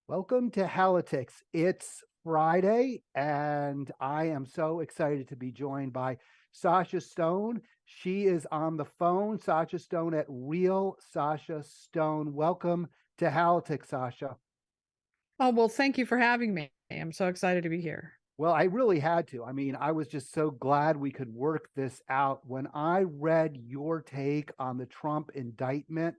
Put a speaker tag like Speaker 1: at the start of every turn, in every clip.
Speaker 1: Welcome to Halitics. It's Friday, and I am so excited to be joined by Sasha Stone. She is on the phone. Sasha Stone at Real Sasha Stone. Welcome to Halitics, Sasha.
Speaker 2: Oh, well, thank you for having me. I'm so excited to be here.
Speaker 1: Well, I really had to. I mean, I was just so glad we could work this out. When I read your take on the Trump indictment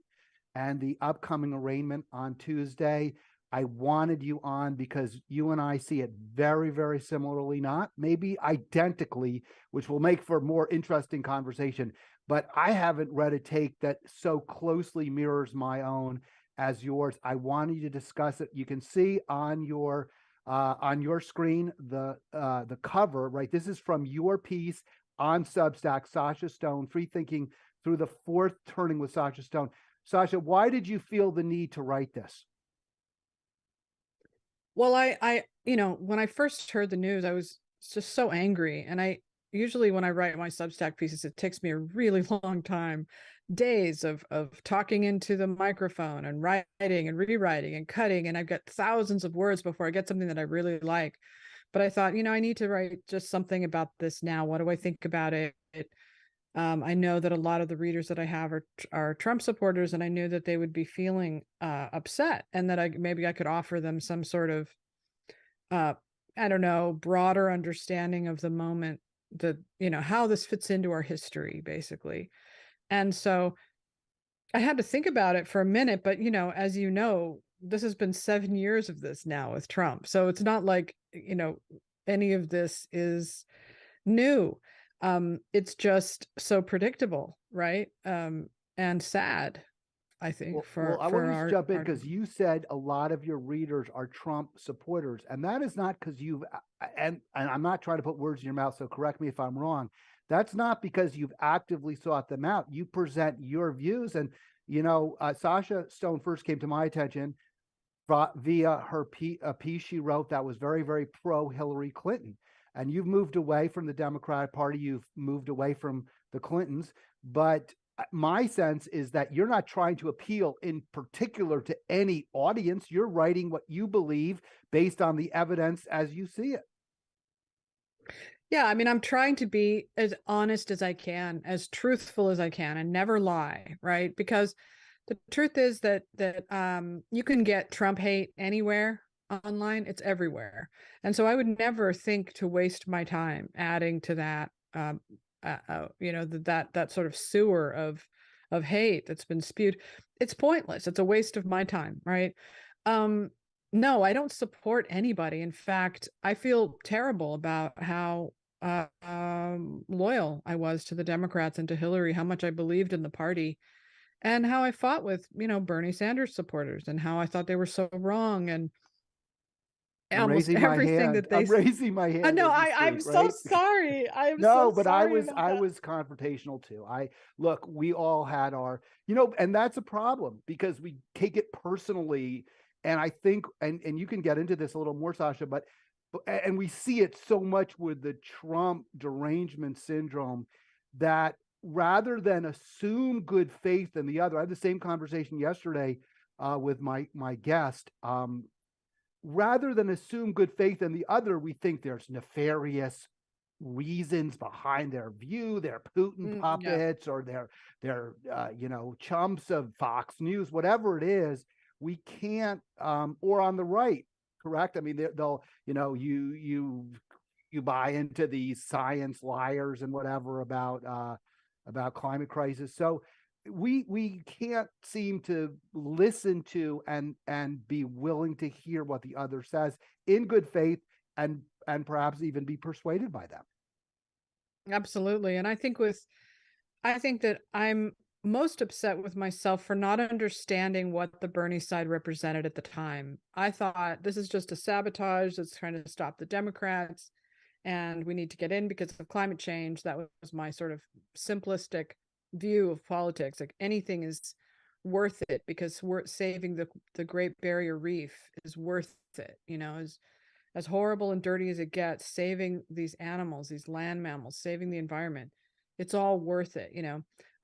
Speaker 1: and the upcoming arraignment on Tuesday, I wanted you on because you and I see it very, very similarly, not maybe identically, which will make for more interesting conversation. But I haven't read a take that so closely mirrors my own as yours. I wanted you to discuss it. You can see on your screen the cover, right? This is from your piece on Substack, Sasha Stone, Free Thinking Through the Fourth Turning with Sasha Stone. Sasha, why did you feel the need to write this?
Speaker 2: Well, when I first heard the news, I was just so angry. And I usually, when I write my Substack pieces, it takes me a really long time, days of talking into the microphone and writing and rewriting and cutting. And I've got thousands of words before I get something that I really like. But I thought, I need to write just something about this now. What do I think about it? I know that a lot of the readers that I have are Trump supporters, and I knew that they would be feeling upset, and that maybe I could offer them some sort of uh, I don't know, broader understanding of the moment, that how this fits into our history, basically. And so I had to think about it for a minute, but as this has been 7 years of this now with Trump, so it's not like any of this is new. It's just so predictable, right? And sad, I think,
Speaker 1: Well,
Speaker 2: for
Speaker 1: I want to just jump in
Speaker 2: our
Speaker 1: because you said a lot of your readers are Trump supporters, and that is not because you've and I'm not trying to put words in your mouth, so correct me if I'm wrong. That's not because you've actively sought them out. You present your views, and Sasha Stone first came to my attention via a piece she wrote that was very, very pro Hillary Clinton. And you've moved away from the Democratic Party, you've moved away from the Clintons, but my sense is that you're not trying to appeal in particular to any audience. You're writing what you believe based on the evidence as you see it.
Speaker 2: Yeah, I mean, I'm trying to be as honest as I can, as truthful as I can, and never lie, right? Because the truth is that you can get Trump hate anywhere online. It's everywhere. And so I would never think to waste my time adding to that that sort of sewer of hate that's been spewed. It's pointless. It's a waste of my time, right? Um no, I don't support anybody. In fact, I feel terrible about how loyal I was to the Democrats and to Hillary, how much I believed in the party, and how I fought with, Bernie Sanders supporters, and how I thought they were so wrong, and
Speaker 1: I'm
Speaker 2: almost
Speaker 1: raising my
Speaker 2: everything
Speaker 1: hand.
Speaker 2: that
Speaker 1: I'm raising my
Speaker 2: I
Speaker 1: hand
Speaker 2: know,
Speaker 1: as you
Speaker 2: I'm
Speaker 1: speak,
Speaker 2: so
Speaker 1: right?
Speaker 2: sorry. I'm so
Speaker 1: No, but I
Speaker 2: sorry
Speaker 1: was
Speaker 2: about
Speaker 1: I
Speaker 2: that.
Speaker 1: was confrontational too. I look, we all had our, and that's a problem because we take it personally. And I think, and you can get into this a little more, Sasha, and we see it so much with the Trump derangement syndrome that rather than assume good faith in the other, I had the same conversation yesterday with my guest. Rather than assume good faith in the other, we think there's nefarious reasons behind their view. They're Putin
Speaker 2: Yeah.
Speaker 1: puppets, or they're chumps of Fox News, whatever it is. We can't, or on the right, correct? I mean, they'll you buy into these science liars and whatever about climate crisis. So we can't seem to listen to and be willing to hear what the other says in good faith and perhaps even be persuaded by them.
Speaker 2: Absolutely. And I think that I'm most upset with myself for not understanding what the Bernie side represented at the time. I thought this is just a sabotage that's trying to stop the Democrats, and we need to get in because of climate change. That was my sort of simplistic view of politics. Like, anything is worth it because we're saving the Great Barrier Reef is worth it, as horrible and dirty as it gets, saving these animals, these land mammals, saving the environment, it's all worth it.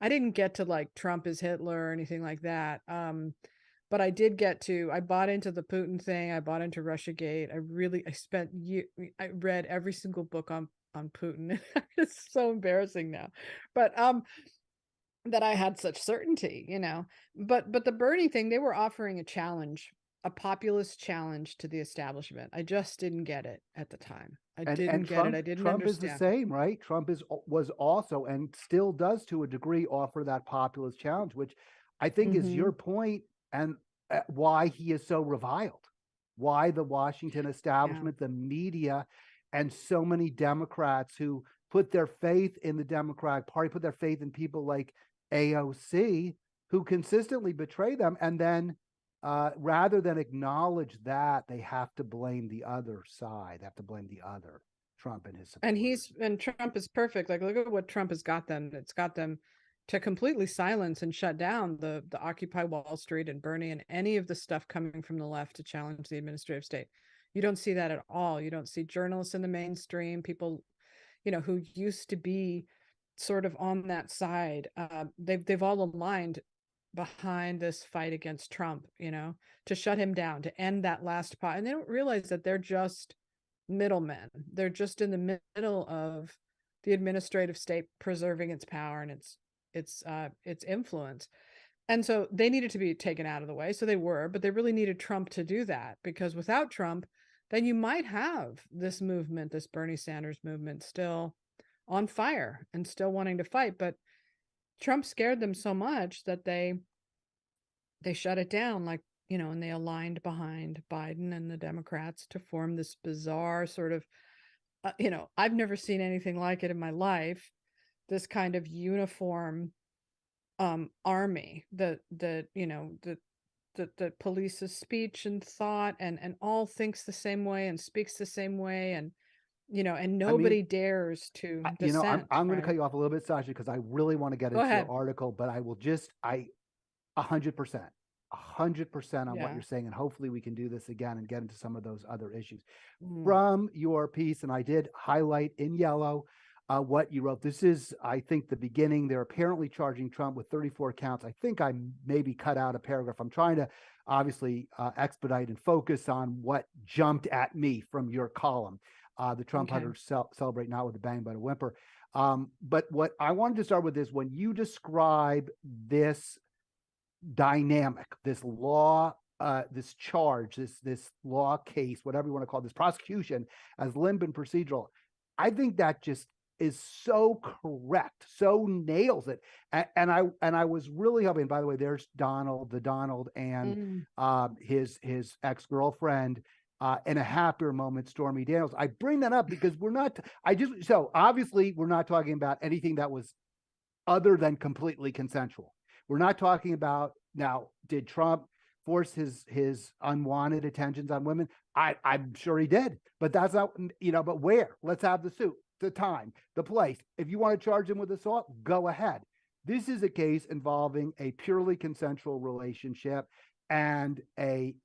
Speaker 2: I didn't get to like Trump is Hitler or anything like that. but I bought into the Putin thing. I bought into Russiagate. I read every single book on Putin. It's so embarrassing now, but that I had such certainty, but the Bernie thing, they were offering a challenge, a populist challenge to the establishment. I just didn't get it at the time. I didn't get it. I didn't
Speaker 1: Trump is the
Speaker 2: understand.
Speaker 1: same, right? Trump was also and still does to a degree offer that populist challenge, which I think is your point, and why he is so reviled, why the Washington establishment, the media, and so many Democrats who put their faith in the Democratic Party, put their faith in people like AOC, who consistently betray them, and then rather than acknowledge that, they have to blame the other side. They have to blame the other, Trump and his supporters.
Speaker 2: And Trump is perfect. Like, look at what Trump has got them. It's got them to completely silence and shut down the Occupy Wall Street and Bernie and any of the stuff coming from the left to challenge the administrative state. You don't see that at all. You don't see journalists in the mainstream, people, who used to be sort of on that side. They've all aligned behind this fight against Trump, to shut him down, to end that last pot. And they don't realize that they're just middlemen. They're just in the middle of the administrative state preserving its power and its influence. And so they needed to be taken out of the way. So they were, but they really needed Trump to do that, because without Trump, then you might have this movement, this Bernie Sanders movement, still on fire and still wanting to fight. But Trump scared them so much that they shut it down, like, and they aligned behind Biden and the Democrats to form this bizarre sort of, I've never seen anything like it in my life. This kind of uniform army that polices speech and thought and all thinks the same way and speaks the same way, and nobody dares to dissent.
Speaker 1: I'm going to cut you off a little bit, Sasha, because I really want to get into your article, but I will 100% on what you're saying, and hopefully we can do this again and get into some of those other issues from your piece. And I did highlight in yellow what you wrote. This is, I think, the beginning. They're apparently charging Trump with 34 counts. I think I maybe cut out a paragraph. I'm trying to obviously expedite and focus on what jumped at me from your column. The Trump hunters celebrate not with a bang but a whimper. But what I wanted to start with is when you describe this dynamic, this law, this charge, this law case, whatever you want to call it, this prosecution as limp and procedural, I think that just is so correct, so nails it. And I was really hoping, by the way, there's Donald and his ex-girlfriend, in a happier moment, Stormy Daniels. I bring that up because so obviously we're not talking about anything that was other than completely consensual. We're not talking about, now, did Trump force his unwanted attentions on women? I'm sure he did, but that's not, but where? Let's have the suit, the time, the place. If you want to charge him with assault, go ahead. This is a case involving a purely consensual relationship and an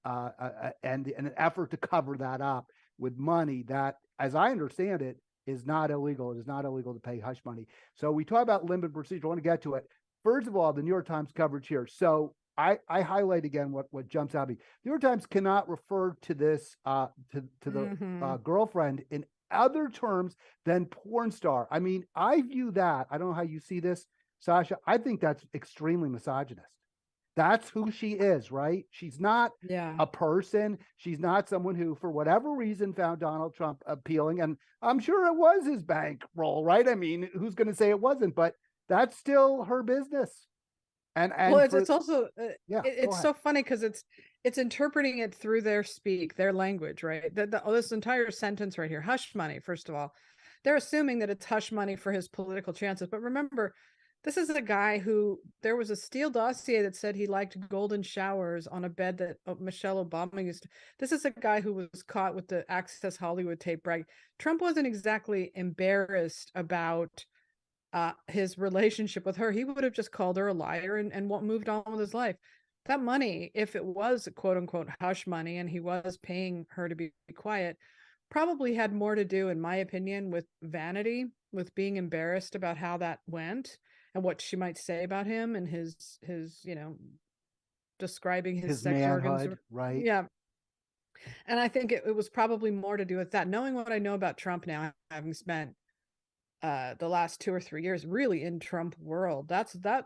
Speaker 1: effort to cover that up with money that, as I understand it, is not illegal. It is not illegal to pay hush money. So we talk about limp and procedural. I want to get to it. First of all, the New York Times coverage here. So I highlight again what jumps out at me. The New York Times cannot refer to this to the girlfriend in other terms than porn star. I mean, I view that. I don't know how you see this, Sasha. I think that's extremely misogynist. That's who she is, right? She's not a person. She's not someone who, for whatever reason, found Donald Trump appealing. And I'm sure it was his bankroll, right? I mean, who's going to say it wasn't? But that's still her business. And
Speaker 2: well, it's also it's so funny because it's interpreting it through their language, right? This entire sentence right here, hush money. First of all, they're assuming that it's hush money for his political chances. But remember, this is a guy who, there was a Steele dossier that said he liked golden showers on a bed that Michelle Obama used to. This is a guy who was caught with the Access Hollywood tape. Right? Trump wasn't exactly embarrassed about his relationship with her. He would have just called her a liar and moved on with his life. That money, if it was quote unquote hush money and he was paying her to be quiet, probably had more to do, in my opinion, with vanity, with being embarrassed about how that went and what she might say about him and his describing his
Speaker 1: His
Speaker 2: sex organs.
Speaker 1: manhood, right?
Speaker 2: Yeah. And I think it was probably more to do with that. Knowing what I know about Trump now, having spent the last 2 or 3 years really in Trump world, that's the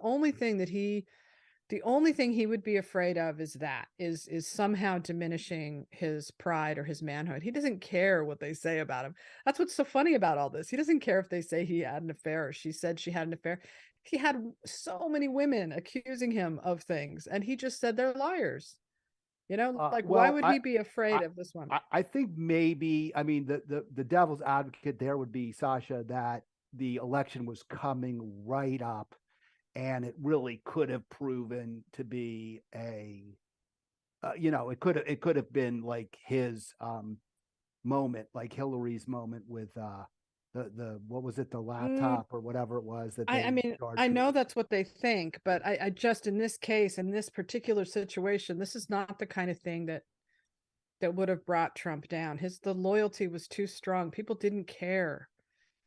Speaker 2: only thing that the only thing he would be afraid of is somehow diminishing his pride or his manhood. He doesn't care what they say about him. That's what's so funny about all this. He doesn't care if they say he had an affair or she said she had an affair. He had so many women accusing him of things, and he just said they're liars. Like, why
Speaker 1: Well,
Speaker 2: would he be afraid
Speaker 1: I,
Speaker 2: of this one?
Speaker 1: I think maybe, I mean, the devil's advocate there would be, Sasha, that the election was coming right up, and it really could have proven to be it could have been like his moment, like Hillary's moment with the what was it, the
Speaker 2: Mm,
Speaker 1: laptop or whatever it was that
Speaker 2: I
Speaker 1: they
Speaker 2: mean,
Speaker 1: charged
Speaker 2: I
Speaker 1: her
Speaker 2: know
Speaker 1: with.
Speaker 2: that's what they think, but I just, in this case, in this particular situation, this is not the kind of thing that would have brought Trump down. The loyalty was too strong. People didn't care.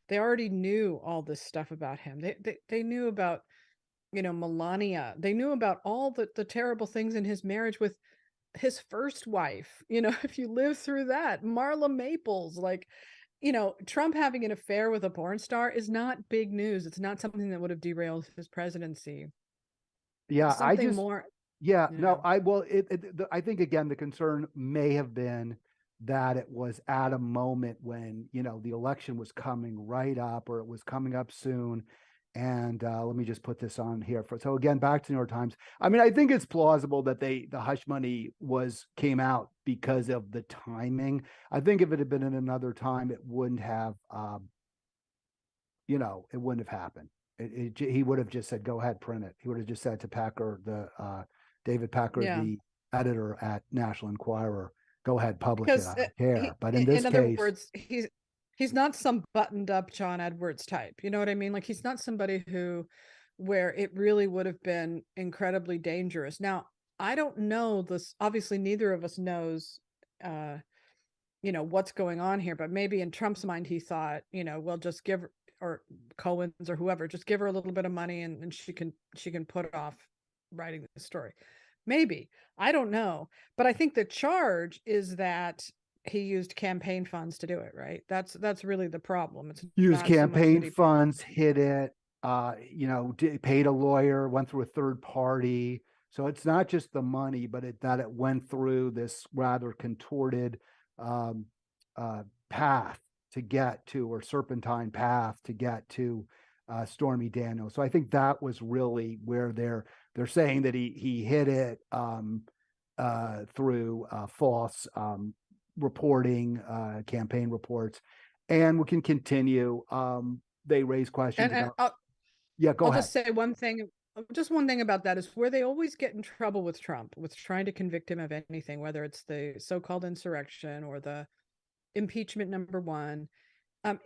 Speaker 2: They already knew all this stuff about him. They knew about, Melania. They knew about all the terrible things in his marriage with his first wife. If you live through that, Marla Maples, like, Trump having an affair with a porn star is not big news. It's not something that would have derailed his presidency.
Speaker 1: Yeah, I
Speaker 2: Something
Speaker 1: just
Speaker 2: more,
Speaker 1: Yeah,
Speaker 2: you
Speaker 1: no,
Speaker 2: know.
Speaker 1: I think again the concern may have been that it was at a moment when, the election was coming right up, or it was coming up soon. And let me just put this on here so again, back to New York Times. I mean, I think it's plausible that the hush money came out because of the timing. I think if it had been in another time, it wouldn't have, it wouldn't have happened. He would have just said, "Go ahead, print it." He would have just said to Packer, David Packer,
Speaker 2: Yeah.
Speaker 1: the editor at National Enquirer, "Go ahead, publish it.
Speaker 2: Because
Speaker 1: I don't care." But in this
Speaker 2: in other
Speaker 1: case,
Speaker 2: words, he's not some buttoned up John Edwards type. You know what I mean? Like, he's not somebody where it really would have been incredibly dangerous. Now, I don't know this. Obviously, neither of us knows, what's going on here, but maybe in Trump's mind, he thought, well, just give, or Cohen's or whoever, just give her a little bit of money, and she can put off writing the story. Maybe. I don't know. But I think the charge is that he used campaign funds to do it, right? That's really the problem. It's
Speaker 1: used
Speaker 2: not so much
Speaker 1: campaign
Speaker 2: that he
Speaker 1: funds, hid it, paid a lawyer, went through a third party. So it's not just the money, but that it went through this rather contorted um, path to get to, or serpentine path to get to Stormy Daniels. So I think that was really where they're saying that he hid it through false reporting, campaign reports. And we can continue. They raise questions
Speaker 2: and
Speaker 1: about. Yeah, go
Speaker 2: I'll
Speaker 1: ahead.
Speaker 2: just say one thing. Just one thing about that is where they always get in trouble with Trump, with trying to convict him of anything, whether it's the so-called insurrection or the impeachment number one, and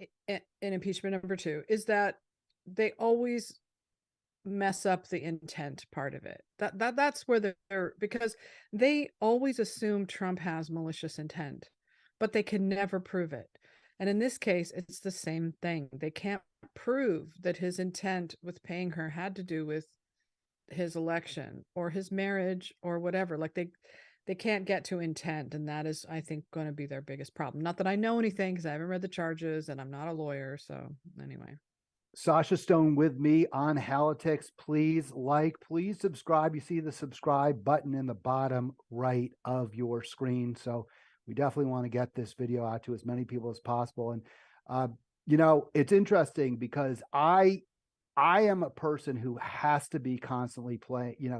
Speaker 2: impeachment number two, is that they always mess up the intent part of it. That's where they're, because they always assume Trump has malicious intent, but they can never prove it. And in this case, it's the same thing. They can't prove that his intent with paying her had to do with his election or his marriage or whatever. Like, they can't get to intent, and that is, I think, going to be their biggest problem. Not that I know anything, because I haven't read the charges and I'm not a lawyer. So anyway.
Speaker 1: Sasha Stone with me on Halitics. Please subscribe. You see the subscribe button in the bottom right of your screen. So we definitely want to get this video out to as many people as possible. And it's interesting because I am a person who has to be constantly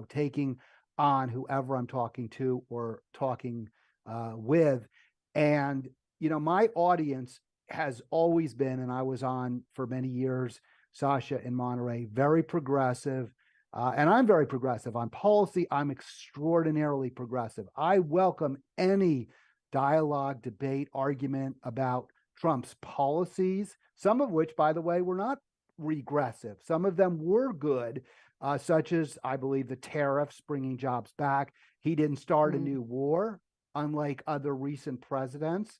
Speaker 1: taking on whoever I'm talking to or talking with. And, my audience has always been, and I was on for many years, Sasha, in Monterey, very progressive. And I'm very progressive on policy. I'm extraordinarily progressive. I welcome any dialogue, debate, argument about Trump's policies, some of which, by the way, were not regressive. Some of them were good, such as, I believe, the tariffs, bringing jobs back. He didn't start a new war, unlike other recent presidents.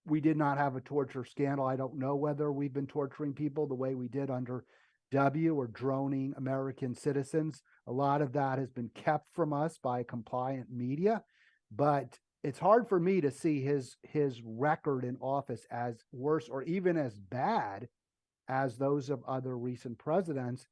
Speaker 1: We did not have a torture scandal. I don't know whether we've been torturing people the way we did under UW or droning American citizens. A lot of that has been kept from us by compliant media, but it's hard for me to see his record in office as worse or even as bad as those of other recent presidents.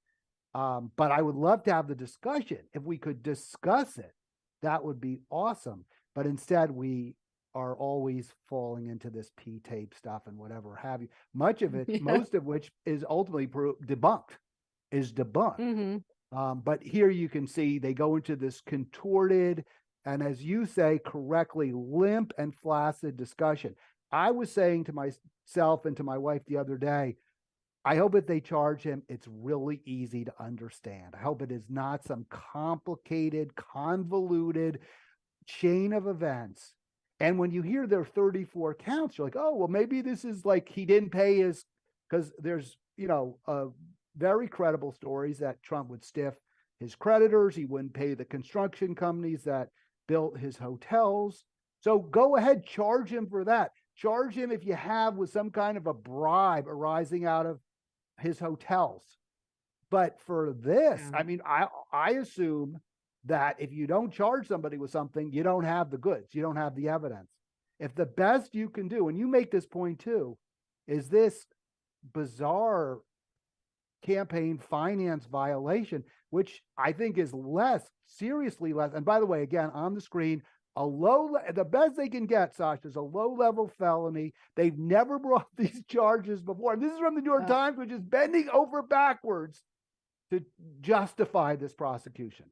Speaker 1: But I would love to have the discussion. If we could discuss it, that would be awesome. But instead, we are always falling into this P-tape stuff and whatever have you. Much of it,
Speaker 2: Yeah.
Speaker 1: most of which is ultimately debunked. But here you can see they go into this contorted and, as you say correctly, limp and flaccid discussion. I was saying to myself and to my wife the other day, I hope if they charge him, it's really easy to understand. I hope it is not some complicated, convoluted chain of events. And when you hear there are 34 counts, you're like, oh, well, maybe this is like he didn't pay his, because there's, very credible stories that Trump would stiff his creditors. He wouldn't pay the construction companies that built his hotels. So go ahead, charge him for that. Charge him if you have with some kind of a bribe arising out of his hotels. But for this,
Speaker 2: Yeah.
Speaker 1: I mean, I assume that if you don't charge somebody with something, you don't have the goods, you don't have the evidence. If the best you can do, and you make this point too, is this bizarre campaign finance violation, which I think is seriously less. And by the way, again, on the screen, the best they can get, Sasha, is a low-level felony. They've never brought these charges before. And this is from the New York Times, which is bending over backwards to justify this prosecution.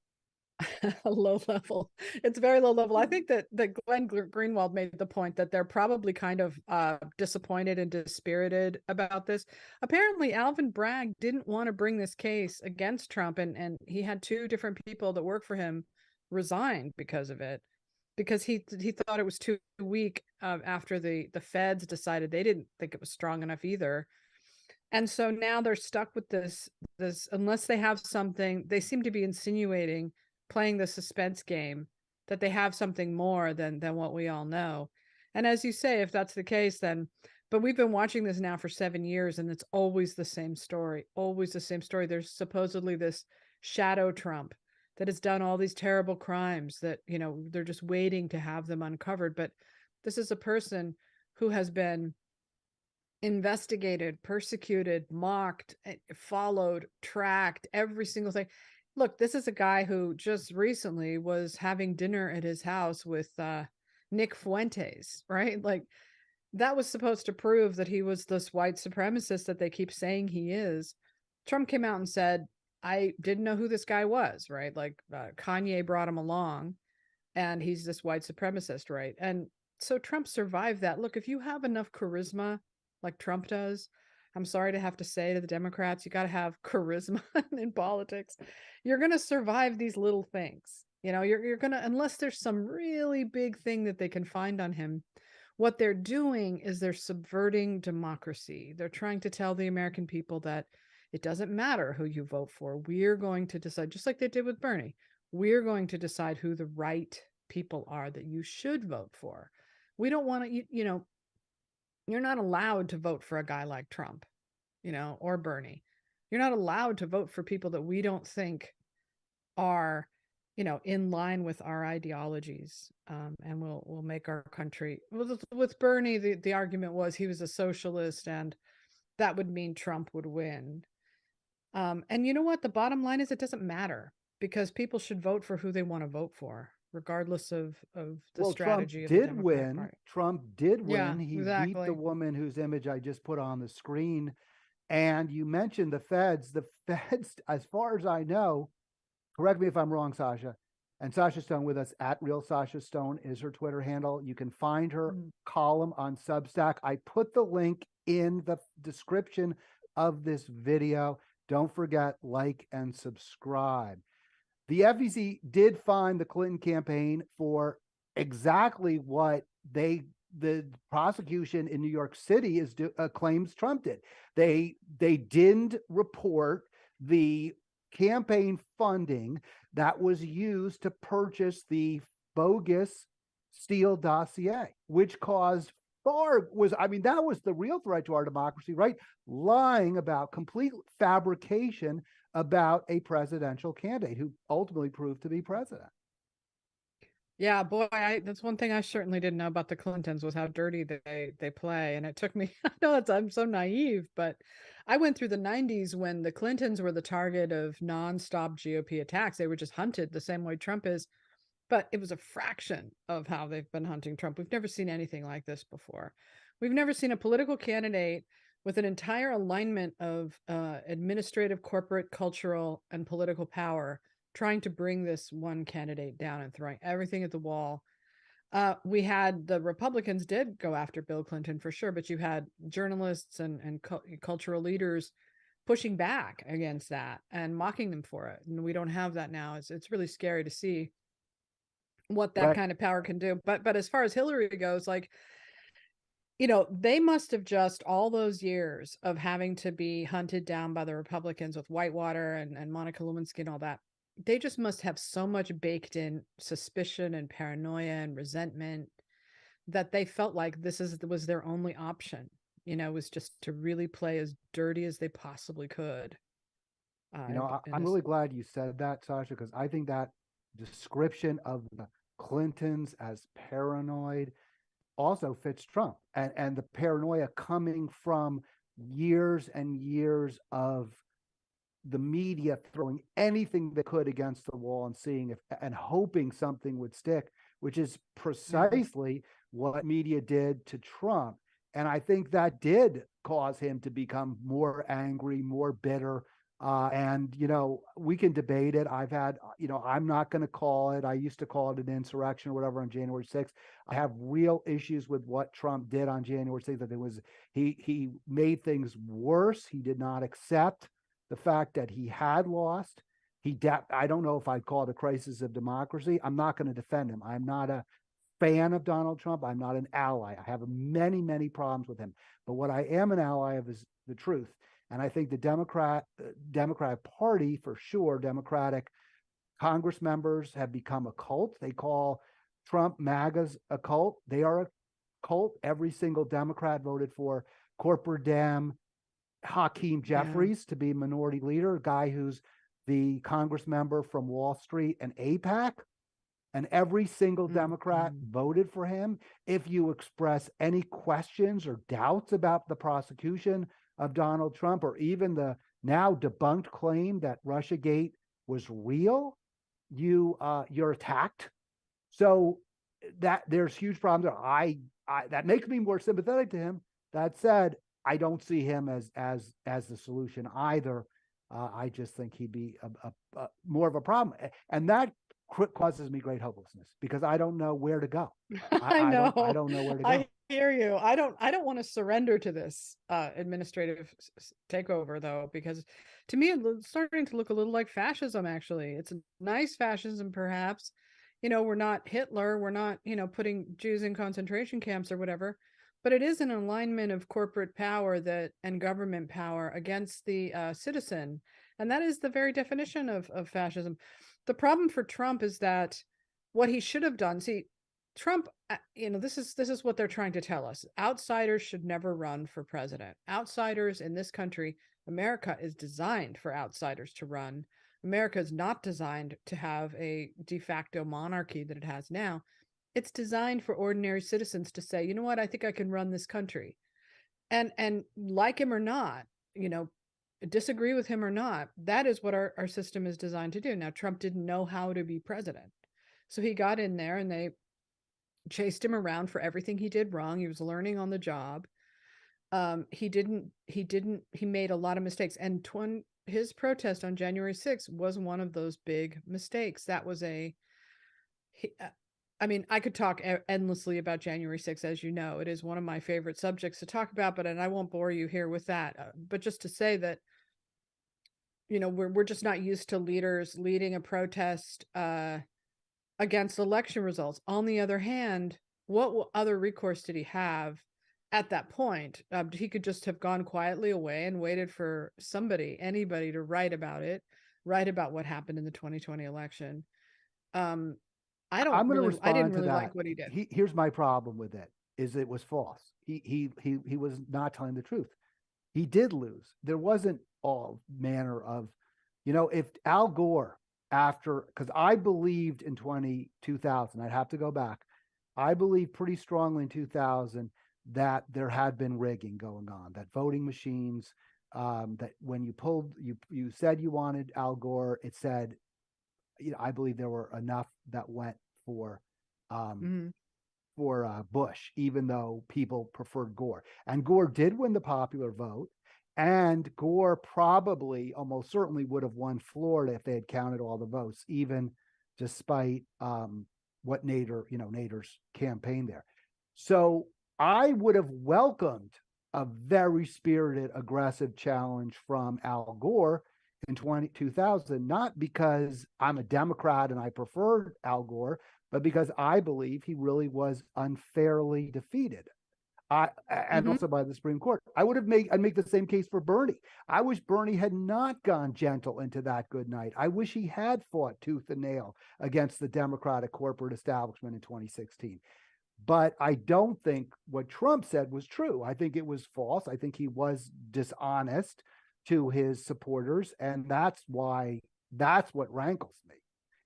Speaker 2: Low level. It's very low level. I think that Glenn Greenwald made the point that they're probably kind of disappointed and dispirited about this. Apparently, Alvin Bragg didn't want to bring this case against Trump, and he had two different people that work for him resign because of it, because he thought it was too weak after the feds decided they didn't think it was strong enough either. And so now they're stuck with this unless they have something. They seem to be insinuating, playing the suspense game, that they have something more than what we all know. And as you say, if that's the case, then, but we've been watching this now for 7 years, and it's always the same story, always the same story. There's supposedly this shadow Trump that has done all these terrible crimes that, they're just waiting to have them uncovered. But this is a person who has been investigated, persecuted, mocked, followed, tracked, every single thing. Look, this is a guy who just recently was having dinner at his house with Nick Fuentes, right? Like, that was supposed to prove that he was this white supremacist that they keep saying he is. Trump came out and said, I didn't know who this guy was, right? Like, Kanye brought him along, and he's this white supremacist, right? And so Trump survived that. Look, if you have enough charisma like Trump does, I'm sorry to have to say to the Democrats, you got to have charisma in politics. You're going to survive these little things. You're going to, unless there's some really big thing that they can find on him. What they're doing is they're subverting democracy. They're trying to tell the American people that it doesn't matter who you vote for. We're going to decide, just like they did with Bernie, we're going to decide who the right people are that you should vote for. We don't want to, you're not allowed to vote for a guy like Trump, or Bernie. You're not allowed to vote for people that we don't think are, in line with our ideologies, and will make our country. With Bernie, the argument was he was a socialist, and that would mean Trump would win. And you know what? The bottom line is it doesn't matter, because people should vote for who they want to vote for, regardless of the strategy of the Democratic Party.
Speaker 1: Trump did win.
Speaker 2: Yeah,
Speaker 1: He
Speaker 2: exactly.
Speaker 1: beat the woman whose image I just put on the screen. And you mentioned the feds. The feds, as far as I know, correct me if I'm wrong, Sasha, and Sasha Stone with us at Real Sasha Stone is her Twitter handle. You can find her column on Substack. I put the link in the description of this video. Don't forget, like and subscribe. The FEC did find the Clinton campaign for exactly what the prosecution in New York City claims Trump did. They didn't report the campaign funding that was used to purchase the bogus Steele dossier, which caused far was, I mean, that was the real threat to our democracy, right? Lying about complete fabrication about a presidential candidate who ultimately proved to be president.
Speaker 2: Yeah, boy, that's one thing I certainly didn't know about the Clintons was how dirty they play. And it took me, I know I'm so naive, but I went through the 90s when the Clintons were the target of nonstop GOP attacks. They were just hunted the same way Trump is, but it was a fraction of how they've been hunting Trump. We've never seen anything like this before. We've never seen a political candidate with an entire alignment of administrative, corporate, cultural, and political power trying to bring this one candidate down and throwing everything at the wall. We had the Republicans did go after Bill Clinton for sure, but you had journalists and cultural leaders pushing back against that and mocking them for it. And we don't have that now. It's really scary to see what that kind of power can do. But as far as Hillary goes, like, they must have just all those years of having to be hunted down by the Republicans with Whitewater and Monica Lewinsky and all that. They just must have so much baked in suspicion and paranoia and resentment that they felt like this was their only option, was just to really play as dirty as they possibly could.
Speaker 1: I'm really glad you said that, Sasha, because I think that description of the Clintons as paranoid also fits Trump, and the paranoia coming from years and years of the media throwing anything they could against the wall and seeing if and hoping something would stick, which is precisely what media did to Trump. And I think that did cause him to become more angry, more bitter. And we can debate it. I've had, I'm not going to call it. I used to call it an insurrection or whatever on January 6th. I have real issues with what Trump did on January 6th. That it was he made things worse. He did not accept the fact that he had lost. I don't know if I'd call it a crisis of democracy. I'm not going to defend him. I'm not a fan of Donald Trump. I'm not an ally. I have many, many problems with him. But what I am an ally of is the truth. And I think the Democratic Party, for sure, Democratic Congress members have become a cult. They call Trump MAGAs a cult. They are a cult. Every single Democrat voted for corporate Dem Hakeem Jeffries to be minority leader, a guy who's the Congress member from Wall Street and AIPAC. And every single Democrat voted for him. If you express any questions or doubts about the prosecution of Donald Trump, or even the now debunked claim that Russiagate was real, you're attacked. So that there's huge problems there. I that makes me more sympathetic to him. That said, I don't see him as the solution either. I just think he'd be a more of a problem, and that causes me great hopelessness because I don't know where to go.
Speaker 2: I know.
Speaker 1: I don't know where to go.
Speaker 2: I hear you. I don't want to surrender to this administrative takeover though, because to me it's starting to look a little like fascism. Actually, it's a nice fascism, perhaps. We're not Hitler. We're not putting Jews in concentration camps or whatever. But it is an alignment of corporate power and government power against the citizen. And that is the very definition of fascism. The problem for Trump is that what he should have done, Trump, this is what they're trying to tell us. Outsiders should never run for president. Outsiders in this country, America is designed for outsiders to run. America is not designed to have a de facto monarchy that it has now. It's designed for ordinary citizens to say, you know what, I think I can run this country. And like him or not, disagree with him or not, that is what our system is designed to do. Now, Trump didn't know how to be president. So he got in there and they chased him around for everything he did wrong. He was learning on the job. He made a lot of mistakes. And his protest on January 6th was one of those big mistakes. That was I could talk endlessly about January 6th, as you know. It is one of my favorite subjects to talk about, and I won't bore you here with that. But just to say that, we're just not used to leaders leading a protest against election results. On the other hand, what other recourse did he have at that point? He could just have gone quietly away and waited for anybody to write about what happened in the 2020 election. I didn't really like what he did.
Speaker 1: Here's my problem with it. is it was false. He was not telling the truth. He did lose. There wasn't all manner of, if Al Gore because I believed in 2000, I'd have to go back. I believed pretty strongly in 2000 that there had been rigging going on, that voting machines, that when you said you wanted Al Gore, it said, I believe there were enough that went for Bush, even though people preferred Gore. And Gore did win the popular vote. And Gore probably, almost certainly, would have won Florida if they had counted all the votes, even despite what Nader's campaign there. So I would have welcomed a very spirited, aggressive challenge from Al Gore in 2000, not because I'm a Democrat and I preferred Al Gore, but because I believe he really was unfairly defeated. And also by the Supreme Court. I'd make the same case for Bernie. I wish Bernie had not gone gentle into that good night. I wish he had fought tooth and nail against the Democratic corporate establishment in 2016. But I don't think what Trump said was true. I think it was false. I think he was dishonest to his supporters, and that's what rankles me.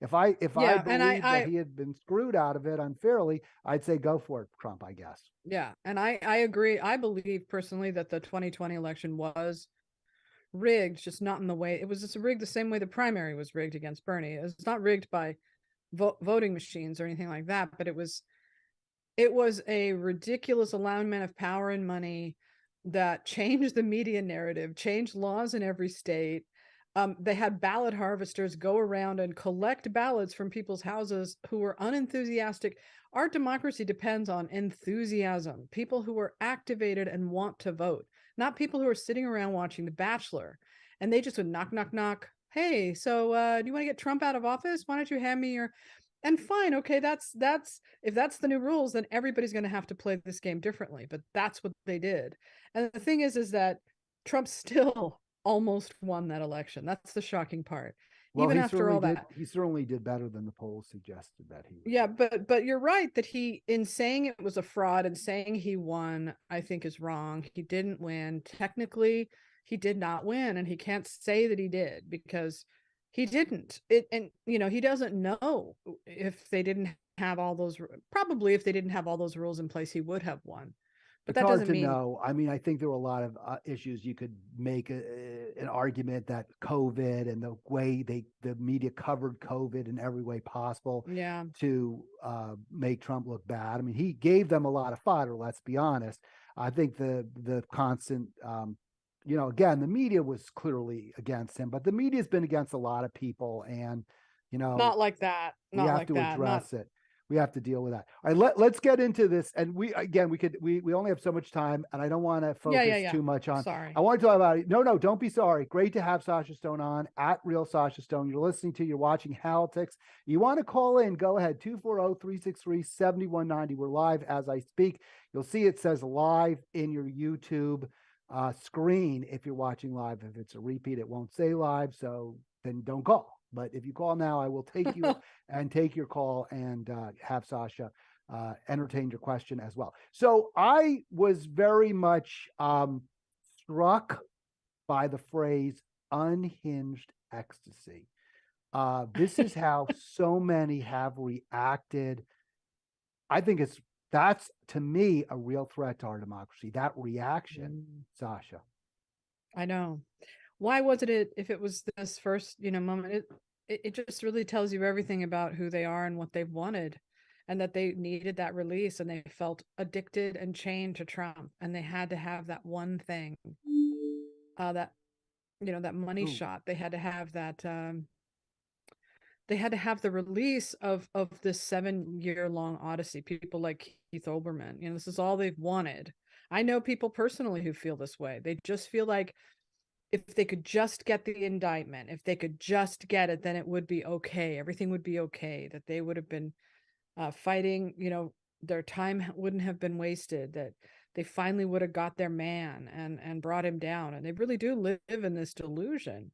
Speaker 1: If I believed that he had been screwed out of it unfairly, I'd say go for it, Trump, I guess.
Speaker 2: Yeah, and I agree. I believe personally that the 2020 election was rigged, just not in the way it was just rigged the same way the primary was rigged against Bernie. It's not rigged by voting machines or anything like that, but it was a ridiculous alignment of power and money that changed the media narrative, changed laws in every state. They had ballot harvesters go around and collect ballots from people's houses who were unenthusiastic. Our democracy depends on enthusiasm, people who are activated and want to vote, not people who are sitting around watching The Bachelor. And they just would knock, knock, knock. Hey, so do you want to get Trump out of office? Why don't you hand me your... And fine, okay, that's if that's the new rules, then everybody's going to have to play this game differently. But that's what they did. And the thing is that Trump still almost won that election. That's the shocking part.
Speaker 1: Well,
Speaker 2: even after all that,
Speaker 1: he certainly did better than the polls suggested that he would.
Speaker 2: Yeah, but you're right that he, in saying it was a fraud and saying he won, I think is wrong. He didn't win. Technically, he did not win, and he can't say that he did because he didn't. He doesn't know if they didn't have all those. Probably if they didn't have all those rules in place, he would have won. But that doesn't mean.
Speaker 1: Know. I mean, I think there were a lot of issues. You could make an argument that COVID and the way the media covered COVID in every way possible, to make Trump look bad. I mean, he gave them a lot of fodder. Let's be honest. I think the constant, again, the media was clearly against him, but the media's been against a lot of people, and
Speaker 2: not like that. Not
Speaker 1: we have
Speaker 2: like
Speaker 1: to
Speaker 2: that.
Speaker 1: address it. We have to deal with that. All right, let's get into this. And we only have so much time, and I don't want to focus too much on.
Speaker 2: Sorry.
Speaker 1: I want to talk about it. No, don't be sorry. Great to have Sasha Stone on at Real Sasha Stone. You're watching Halitics. You want to call in, go ahead, 240-363-7190. We're live as I speak. You'll see it says live in your YouTube screen if you're watching live. If it's a repeat, it won't say live, so then don't call. But if you call now, I will take you and take your call and have Sasha entertain your question as well. So I was very much struck by the phrase unhinged ecstasy. This is how so many have reacted. I think that's to me a real threat to our democracy, that reaction, Sasha.
Speaker 2: I know. Why wasn't it, if it was this first, moment, it just really tells you everything about who they are and what they've wanted, and that they needed that release, and they felt addicted and chained to Trump, and they had to have that one thing, that money shot. They had to have that, they had to have the release of this 7-year-long odyssey. People like Keith Olbermann, this is all they've wanted. I know people personally who feel this way. They just feel like if they could just get the indictment, if they could just get it, then it would be okay. Everything would be okay, that they would have been fighting, their time wouldn't have been wasted, that they finally would have got their man and brought him down. And they really do live in this delusion.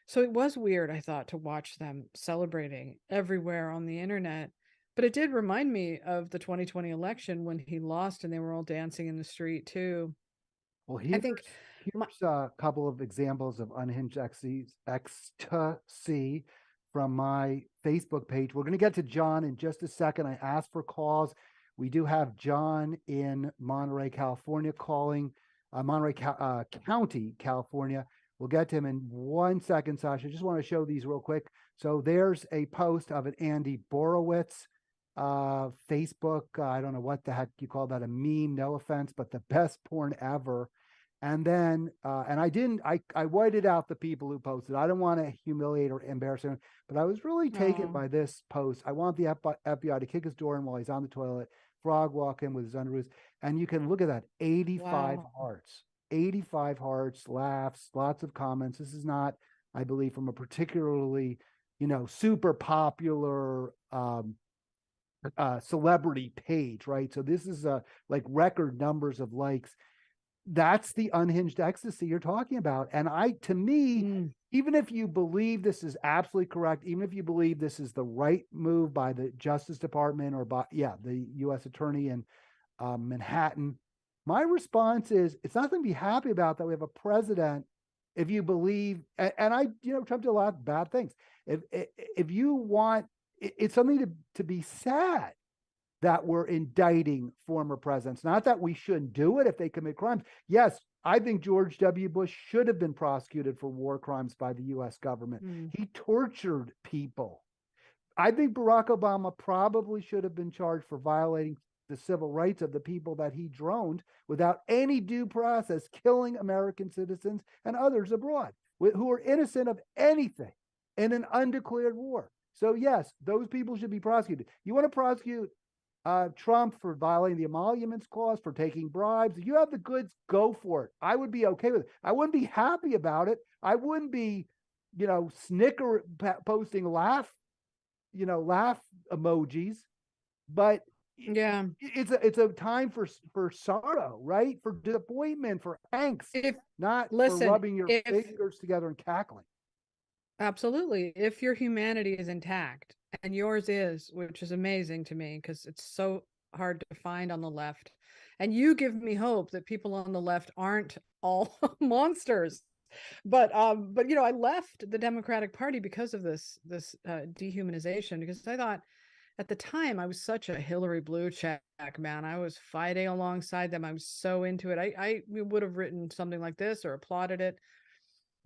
Speaker 2: So it was weird, I thought, to watch them celebrating everywhere on the internet. But it did remind me of the 2020 election when he lost and they were all dancing in the street too.
Speaker 1: Well,
Speaker 2: I think my,
Speaker 1: here's a couple of examples of unhinged ecstasy from my Facebook page. We're going to get to John in just a second. I asked for calls. We do have John in Monterey, California, calling Monterey County, California. We'll get to him in 1 second, Sasha. I just want to show these real quick. So there's a post of an Andy Borowitz Facebook. I don't know what the heck you call that, a meme, no offense, but the best porn ever. And then, and I whited out the people who posted. I don't want to humiliate or embarrass him, but I was really taken by this post. I want the FBI to kick his door in while he's on the toilet, frog walk in with his underoos. And you can look at that, 85 hearts, 85 hearts, laughs, lots of comments. This is not, I believe, from a particularly, super popular celebrity page, right? So this is like record numbers of likes. That's the unhinged ecstasy you're talking about. And to me, even if you believe this is absolutely correct, even if you believe this is the right move by the Justice Department or by, the U.S. Attorney in Manhattan, my response is it's nothing to be happy about that we have a president. If you believe, and Trump did a lot of bad things. If you want, it's something to be sad that we're indicting former presidents. Not that we shouldn't do it if they commit crimes. Yes, I think George W. Bush should have been prosecuted for war crimes by the U.S. government. He tortured people. I think Barack Obama probably should have been charged for violating the civil rights of the people that he droned without any due process, killing American citizens and others abroad who are innocent of anything in an undeclared war. So yes, those people should be prosecuted. You want to prosecute Trump for violating the emoluments clause, for taking bribes? If you have the goods, go for it. I would be okay with it. I wouldn't be happy about it. I wouldn't be, posting laugh emojis. But it's a time for sorrow, right? For disappointment, for angst, not for rubbing your fingers together and cackling.
Speaker 2: Absolutely. If your humanity is intact, and yours is, which is amazing to me because it's so hard to find on the left. And you give me hope that people on the left aren't all monsters. But I left the Democratic Party because of this dehumanization, because I thought at the time I was such a Hillary blue check, man. I was fighting alongside them. I was so into it. I would have written something like this or applauded it.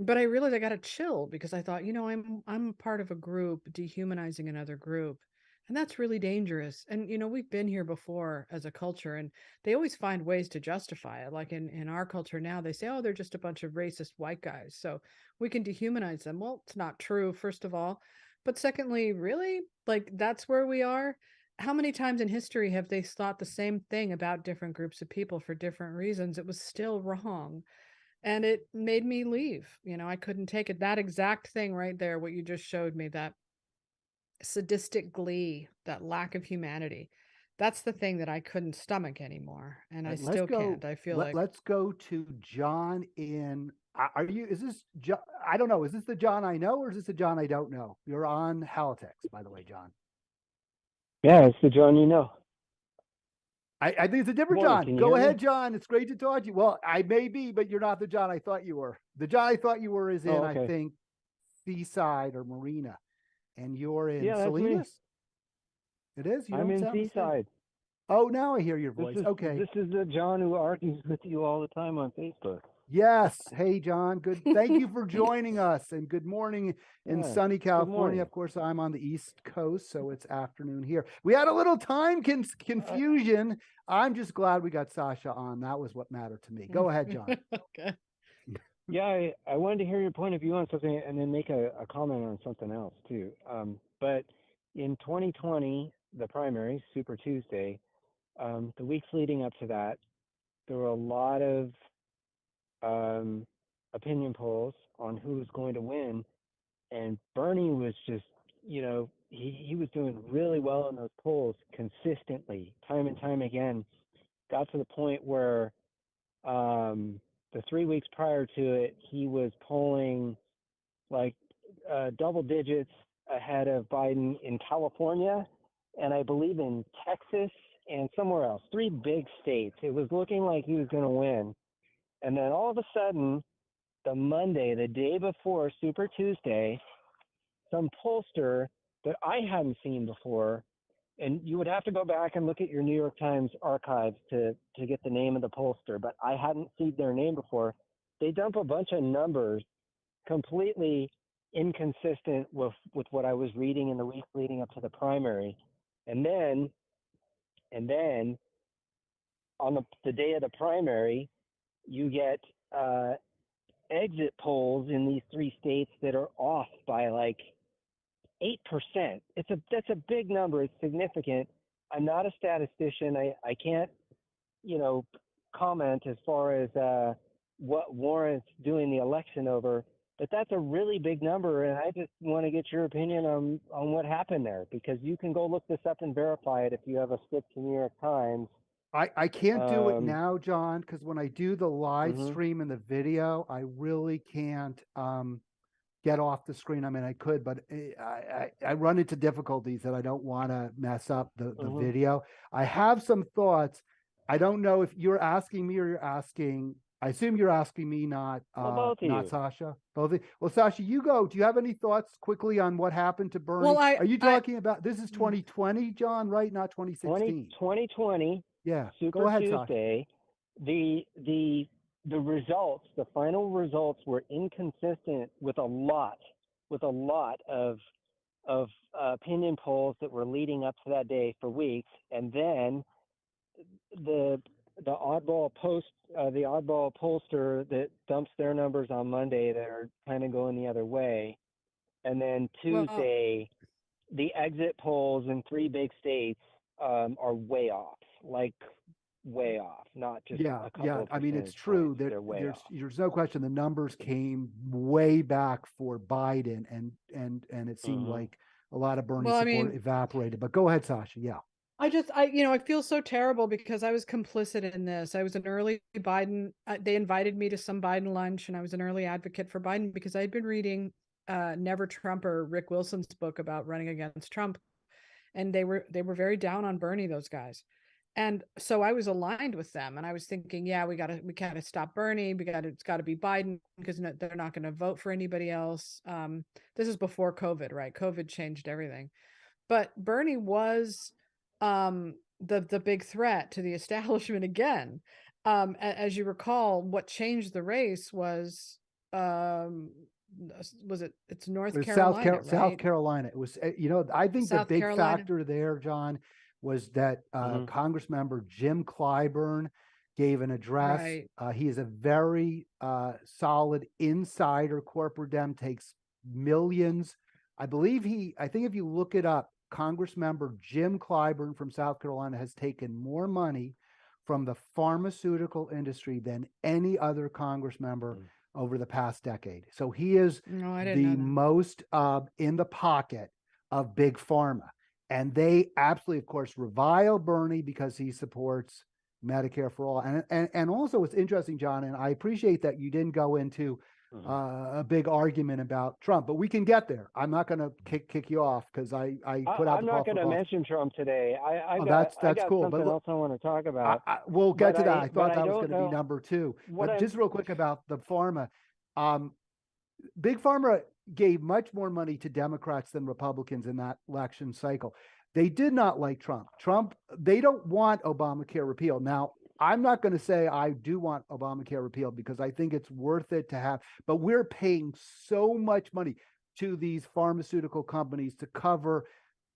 Speaker 2: But I realized I got to chill because I thought, I'm part of a group dehumanizing another group. And that's really dangerous. And, we've been here before as a culture, and they always find ways to justify it. Like in our culture now, they say, oh, they're just a bunch of racist white guys, so we can dehumanize them. Well, it's not true, first of all. But secondly, really? Like, that's where we are? How many times in history have they thought the same thing about different groups of people for different reasons? It was still wrong. And it made me leave. I couldn't take it. That exact thing right there, what you just showed me, that sadistic glee, that lack of humanity. That's the thing that I couldn't stomach anymore. And I still can't. I feel like.
Speaker 1: Let's go to John in. Is this John? I don't know. Is this the John I know, or is this the John I don't know? You're on Halitics, by the way, John.
Speaker 3: Yeah, it's the John you know.
Speaker 1: I think it's a different John. Go ahead, John. It's great to talk to you. Well, I may be, but you're not the John I thought you were. The John I thought you were is in, I think, Seaside or Marina, and you're in Salinas. It is.
Speaker 3: I'm in Seaside.
Speaker 1: Oh, now I hear your voice.
Speaker 3: This is the John who argues with you all the time on Facebook.
Speaker 1: Yes. Hey, John. Good. Thank you for joining us, and good morning in sunny California. Of course, I'm on the East Coast, so it's afternoon here. We had a little time confusion. I'm just glad we got Sasha on. That was what mattered to me. Go ahead, John.
Speaker 2: Okay.
Speaker 3: Yeah, I wanted to hear your point of view on something and then make a comment on something else, too. But in 2020, the primary, Super Tuesday, the weeks leading up to that, there were a lot of opinion polls on who was going to win, and Bernie was just, he was doing really well in those polls consistently, time and time again. Got to the point where the 3 weeks prior to it, he was polling like double digits ahead of Biden in California and I believe in Texas and somewhere else, 3 big states. It was looking like he was going to win. And then all of a sudden, the Monday, the day before Super Tuesday, some pollster that I hadn't seen before, and you would have to go back and look at your New York Times archives to get the name of the pollster, but I hadn't seen their name before. They dump a bunch of numbers completely inconsistent with what I was reading in the week leading up to the primary. And then on the day of the primary, you get exit polls in these 3 states that are off by like 8%. That's a big number. It's significant. I'm not a statistician. I can't, comment as far as what warrants doing the election over, but that's a really big number. And I just want to get your opinion on what happened there, because you can go look this up and verify it if you have a skip to New York Times.
Speaker 1: I can't do it now, John, because when I do the live stream and the video, I really can't get off the screen. I mean, I could, but I run into difficulties that I don't want to mess up the video. I have some thoughts. I don't know if you're asking me or you're asking. I assume you're asking me, not Sasha. Both. Well, Sasha, you go. Do you have any thoughts quickly on what happened to Bernie?
Speaker 2: Well,
Speaker 1: are you talking about this is 2020, John? Right? Not 2016.
Speaker 3: 2020.
Speaker 1: Yeah.
Speaker 3: Super
Speaker 1: Go ahead,
Speaker 3: Tuesday.
Speaker 1: Sasha.
Speaker 3: The results, the final results, were inconsistent with a lot of opinion polls that were leading up to that day for weeks, and then the oddball pollster that dumps their numbers on Monday that are kind of going the other way, and then Tuesday, the exit polls in 3 big states are way off, like way off, not just a couple of
Speaker 1: I mean, it's true. There's no question the numbers came way back for Biden, and it seemed like a lot of Bernie support evaporated. But go ahead, Sasha. Yeah.
Speaker 2: I feel so terrible because I was complicit in this. I was an early Biden. They invited me to some Biden lunch, and I was an early advocate for Biden because I'd been reading Never Trumper, Rick Wilson's book about running against Trump, and they were very down on Bernie, those guys. And so I was aligned with them, and I was thinking, yeah, we gotta stop Bernie. It's got to be Biden because they're not going to vote for anybody else. This is before COVID, right? COVID changed everything, but Bernie was the big threat to the establishment again. As you recall, what changed the race was it's North Carolina, right?
Speaker 1: South Carolina. It was, I think the big factor there, John, was that Congressmember Jim Clyburn gave an address.
Speaker 2: Right.
Speaker 1: He is a very solid insider corporate Dem, takes millions. I think if you look it up, Congressmember Jim Clyburn from South Carolina has taken more money from the pharmaceutical industry than any other Congress member over the past decade. So he is the most in the pocket of big pharma. And they absolutely, of course, revile Bernie because he supports Medicare for all. And also it's interesting, John, and I appreciate that you didn't go into a big argument about Trump, but we can get there. I'm not going to kick you off because I put out.
Speaker 3: I'm not going to mention Trump today.
Speaker 1: That's cool.
Speaker 3: Something else I want to talk about.
Speaker 1: We'll get to that. I thought that was going to be number 2. But just real quick about the pharma. Big Pharma gave much more money to Democrats than Republicans in that election cycle. They did not like Trump. They don't want Obamacare repeal. Now, I'm not going to say I do want Obamacare repealed because I think it's worth it to have, but we're paying so much money to these pharmaceutical companies to cover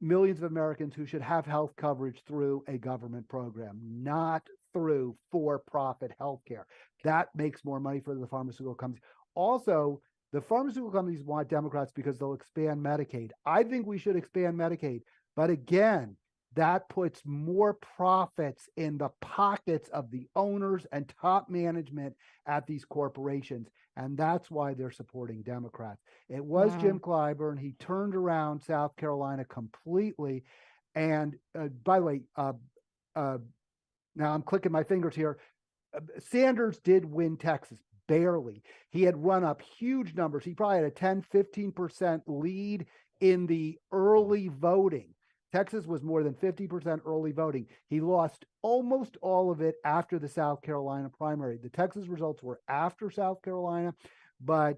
Speaker 1: millions of Americans who should have health coverage through a government program, not through for-profit healthcare. That makes more money for the pharmaceutical companies. Also, the pharmaceutical companies want Democrats because they'll expand Medicaid. I think we should expand Medicaid, but again, that puts more profits in the pockets of the owners and top management at these corporations. And that's why they're supporting Democrats. It was Jim Clyburn. He turned around South Carolina completely. And by the way, now I'm clicking my fingers here. Sanders did win Texas, barely. He had run up huge numbers. He probably had a 10, 15% lead in the early voting. Texas was more than 50% early voting. He lost almost all of it after the South Carolina primary. The Texas results were after South Carolina, but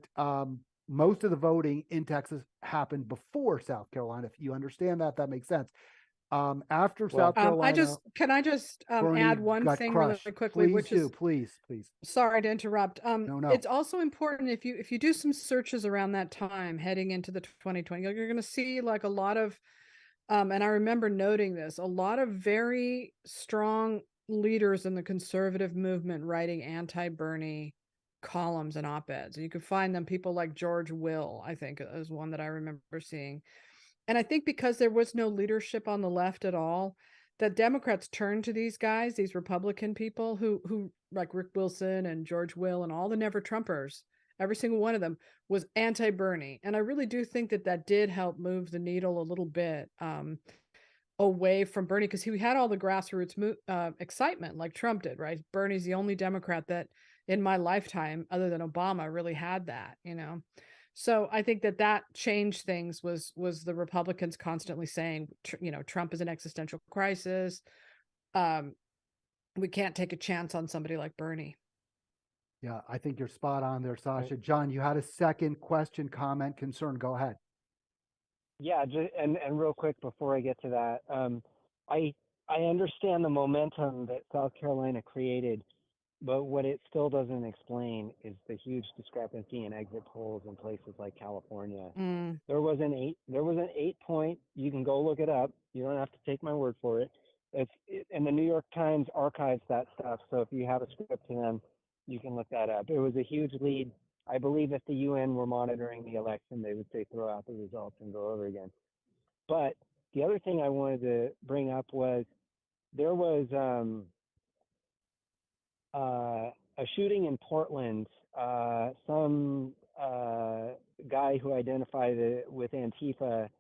Speaker 1: most of the voting in Texas happened before South Carolina. If you understand that, that makes sense. After South Carolina,
Speaker 2: can I just
Speaker 1: Bernie
Speaker 2: add one
Speaker 1: got
Speaker 2: thing
Speaker 1: crushed.
Speaker 2: really quickly,
Speaker 1: Please
Speaker 2: which
Speaker 1: do,
Speaker 2: is,
Speaker 1: please.
Speaker 2: sorry to interrupt.
Speaker 1: No.
Speaker 2: It's also important if you do some searches around that time heading into the 2020, you're going to see like a lot of, and I remember noting this, a lot of very strong leaders in the conservative movement writing anti-Bernie columns and op-eds. And you can find them, people like George Will, I think, is one that I remember seeing. And I think because there was no leadership on the left at all, that Democrats turned to these guys, these Republican people who like Rick Wilson and George Will and all the Never Trumpers, every single one of them was anti-Bernie. And I really do think that that did help move the needle a little bit away from Bernie, because he had all the grassroots excitement like Trump did, right? Bernie's the only Democrat that in my lifetime, other than Obama, really had that, you know? So I think that changed things was the Republicans constantly saying, you know, Trump is an existential crisis. We can't take a chance on somebody like Bernie.
Speaker 1: Yeah, I think you're spot on there, Sasha. John, you had a second question, comment, concern. Go ahead.
Speaker 3: Yeah, and real quick before I get to that, I understand the momentum that South Carolina created, but what it still doesn't explain is the huge discrepancy in exit polls in places like California. There was an 8-point. You can go look it up. You don't have to take my word for it. And the New York Times archives that stuff. So if you have a script to them, you can look that up. It was a huge lead. I believe if the UN were monitoring the election, they would say throw out the results and go over again. But the other thing I wanted to bring up was there was a shooting in Portland. Some guy who identified with Antifa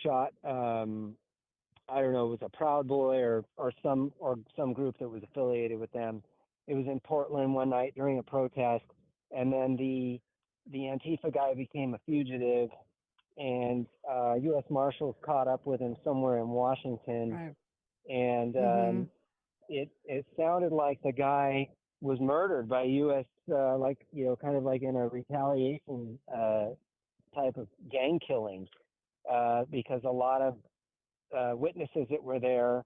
Speaker 3: shot. I don't know, it was a Proud Boy or some group that was affiliated with them. It was in Portland one night during a protest, and then the Antifa guy became a fugitive, and U.S. Marshals caught up with him somewhere in Washington,
Speaker 2: Right.
Speaker 3: And it sounded like the guy was murdered by U.S. Like, you know, kind of like in a retaliation type of gang killing, because a lot of witnesses that were there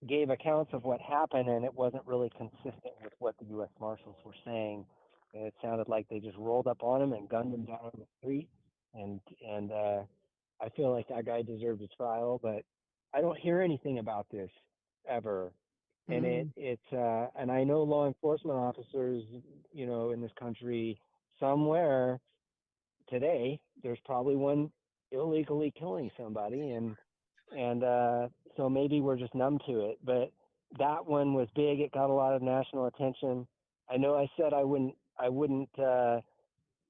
Speaker 3: gave accounts of what happened, and it wasn't really consistent with what the U.S. Marshals were saying. And it sounded like they just rolled up on him and gunned him down on the street. And I feel like that guy deserved a trial, but I don't hear anything about this ever. And and I know law enforcement officers, you know, in this country somewhere today, there's probably one illegally killing somebody, and so maybe we're just numb to it. But that one was big. It got a lot of national attention. I know I said I wouldn't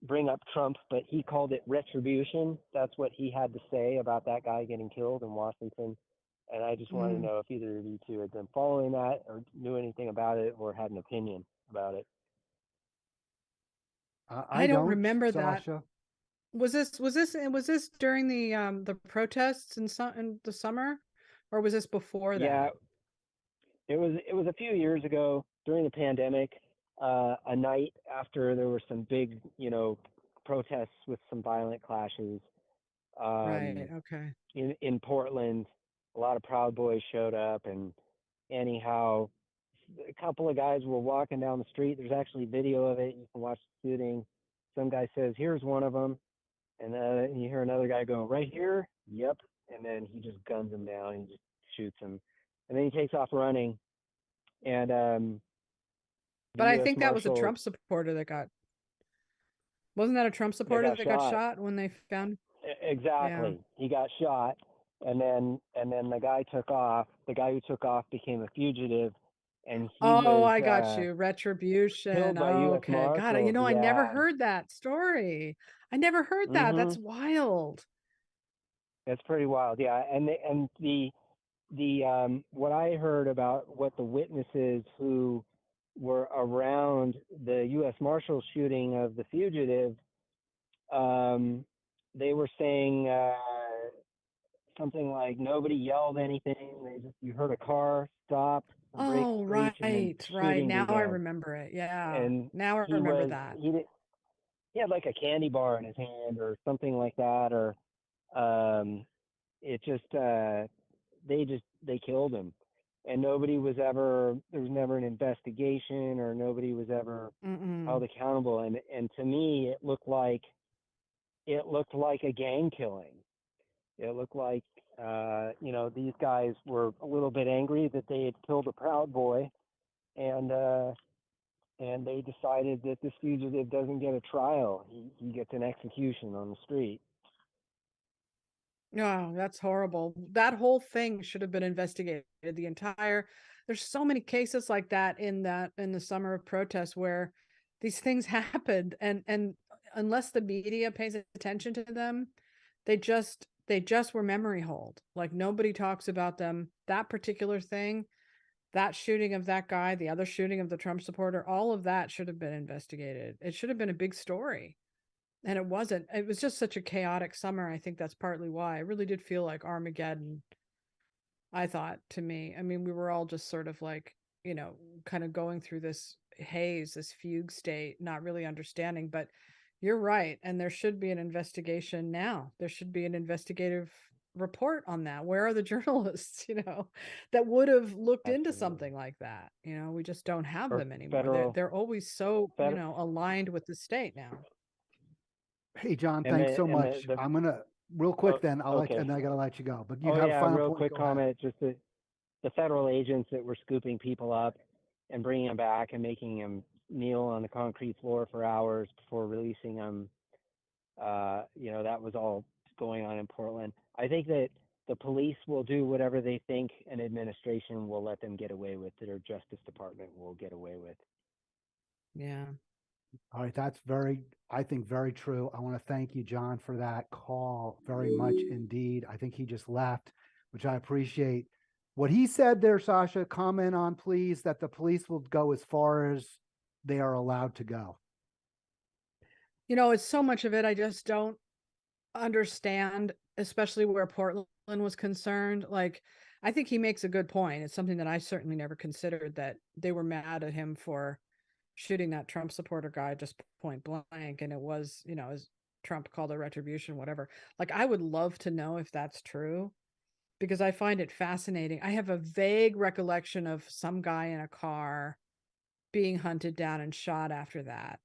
Speaker 3: bring up Trump, but he called it retribution. That's what he had to say about that guy getting killed in Washington. And I just wanted to know if either of you two had been following that or knew anything about it or had an opinion about it.
Speaker 2: I don't remember
Speaker 1: Sasha.
Speaker 2: that. Was this during the protests in the summer, or was this before that?
Speaker 3: Yeah, it was a few years ago during the pandemic, a night after there were some big, you know, protests with some violent clashes.
Speaker 2: Right. Okay.
Speaker 3: In Portland, a lot of Proud Boys showed up, and anyhow, a couple of guys were walking down the street. There's actually video of it. You can watch the shooting. Some guy says, "Here's one of them." And then you hear another guy go, "Right here?" "Yep." And then he just guns him down. He just shoots him. And then he takes off running. And
Speaker 2: but I think that was a Trump supporter that wasn't that a Trump supporter that got shot when they found?
Speaker 3: Exactly. Yeah. He got shot. And then the guy took off. The guy who took off became a fugitive. And he
Speaker 2: I got you. Retribution.
Speaker 3: Killed by U.S.
Speaker 2: Okay.
Speaker 3: Marshals.
Speaker 2: God, you know, I never heard that story. I never heard that. That's wild.
Speaker 3: It's pretty wild. Yeah. And the what I heard about what the witnesses who were around the U.S. Marshal shooting of the fugitive, they were saying something like nobody yelled anything. You heard a car stop, a brake
Speaker 2: Oh,
Speaker 3: screech, and then
Speaker 2: right.
Speaker 3: shooting
Speaker 2: Now I
Speaker 3: began.
Speaker 2: remember it. Yeah.
Speaker 3: And
Speaker 2: Now I
Speaker 3: he
Speaker 2: remember
Speaker 3: was
Speaker 2: that.
Speaker 3: he did he had like a candy bar in his hand or something like that, or um, it just they killed him, and nobody was ever there was never an investigation or nobody was ever held
Speaker 2: Mm-mm.
Speaker 3: accountable. And to me, it looked like a gang killing. It looked like these guys were a little bit angry that they had killed a Proud Boy, and they decided that this fugitive doesn't get a trial. He gets an execution on the street.
Speaker 2: Oh, that's horrible. That whole thing should have been investigated. There's so many cases like that in the summer of protests where these things happened, and unless the media pays attention to them, they just were memory hold. Like nobody talks about them. That particular thing, that shooting of that guy, the other shooting of the Trump supporter, all of that should have been investigated. It should have been a big story. And it wasn't. It was just such a chaotic summer. I think that's partly why. It really did feel like Armageddon, I thought, to me. I mean, we were all just sort of like, kind of going through this haze, this fugue state, not really understanding. But you're right. And there should be an investigation now. There should be an investigative report on that. Where are the journalists, that would have looked into
Speaker 3: Absolutely.
Speaker 2: something like that? We just don't have
Speaker 3: Or
Speaker 2: them anymore. They're
Speaker 3: federal,
Speaker 2: they're always so,
Speaker 3: fed,
Speaker 2: aligned with the state now.
Speaker 1: Hey, John,
Speaker 3: and
Speaker 1: thanks
Speaker 3: the
Speaker 1: so
Speaker 3: and
Speaker 1: much.
Speaker 3: the
Speaker 1: I'm gonna real
Speaker 3: oh,
Speaker 1: quick then I'll let you,
Speaker 3: okay.
Speaker 1: and then I gotta let you go. But you
Speaker 3: Oh
Speaker 1: have a
Speaker 3: yeah,
Speaker 1: final
Speaker 3: real
Speaker 1: point.
Speaker 3: quick
Speaker 1: Go ahead.
Speaker 3: comment. Just the federal agents that were scooping people up and bringing them back and making them kneel on the concrete floor for hours before releasing them. That was all going on in Portland. I think that the police will do whatever they think an administration will let them get away with, that our Justice Department will get away with.
Speaker 2: Yeah.
Speaker 1: All right, that's I think, very true. I want to thank you, John, for that call very much indeed. I think he just left, which I appreciate. What he said there, Sasha, comment on, please, that the police will go as far as they are allowed to go.
Speaker 2: It's so much of it I just don't understand, especially where Portland was concerned. Like, I think he makes a good point. It's something that I certainly never considered, that they were mad at him for shooting that Trump supporter guy just point blank. And it was, as Trump called it, retribution, whatever. Like, I would love to know if that's true, because I find it fascinating. I have a vague recollection of some guy in a car being hunted down and shot after that.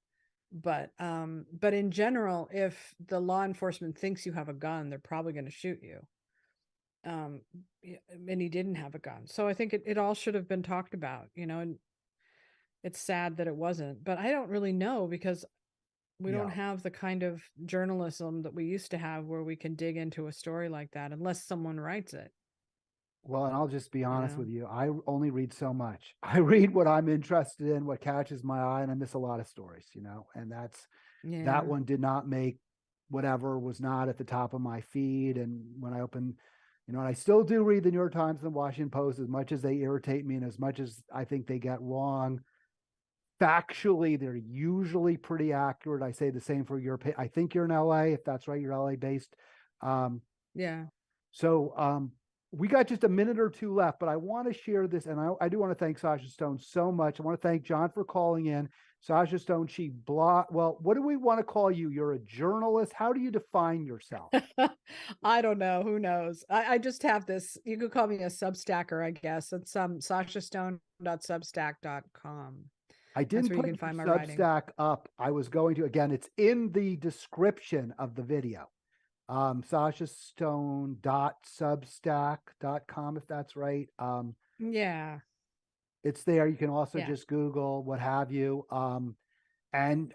Speaker 2: But in general, if the law enforcement thinks you have a gun, they're probably going to shoot you. Um, and he didn't have a gun. So I think it all should have been talked about, and it's sad that it wasn't, but I don't really know, because we don't
Speaker 1: Yeah.
Speaker 2: have the kind of journalism that we used to have where we can dig into a story like that unless someone writes it,
Speaker 1: Well, and I'll just be
Speaker 2: you
Speaker 1: honest
Speaker 2: know?
Speaker 1: with you. I only read so much. I read what I'm interested in, what catches my eye, and I miss a lot of stories, and that
Speaker 2: Yeah.
Speaker 1: one did not make whatever was not at the top of my feed. And when I open, and I still do read the New York Times and the Washington Post, as much as they irritate me and as much as I think they get wrong. Factually, they're usually pretty accurate. I say the same for your, I think you're in LA, if that's right, you're LA based. Um,
Speaker 2: Yeah.
Speaker 1: so we got just a minute or two left, but I want to share this. And I do want to thank Sasha Stone so much. I want to thank John for calling in. Sasha Stone, well, what do we want to call you? You're a journalist. How do you define yourself?
Speaker 2: I don't know. Who knows? I just have this. You could call me a Substacker, I guess. It's sashastone.substack.com.
Speaker 1: I
Speaker 2: That's
Speaker 1: didn't
Speaker 2: where you
Speaker 1: put
Speaker 2: can
Speaker 1: your
Speaker 2: find my writing.
Speaker 1: Substack up. I was going to, again, it's in the description of the video. sashastone.substack.com, if that's right.
Speaker 2: Yeah.
Speaker 1: It's there. You can also
Speaker 2: Yeah.
Speaker 1: just Google what have you. And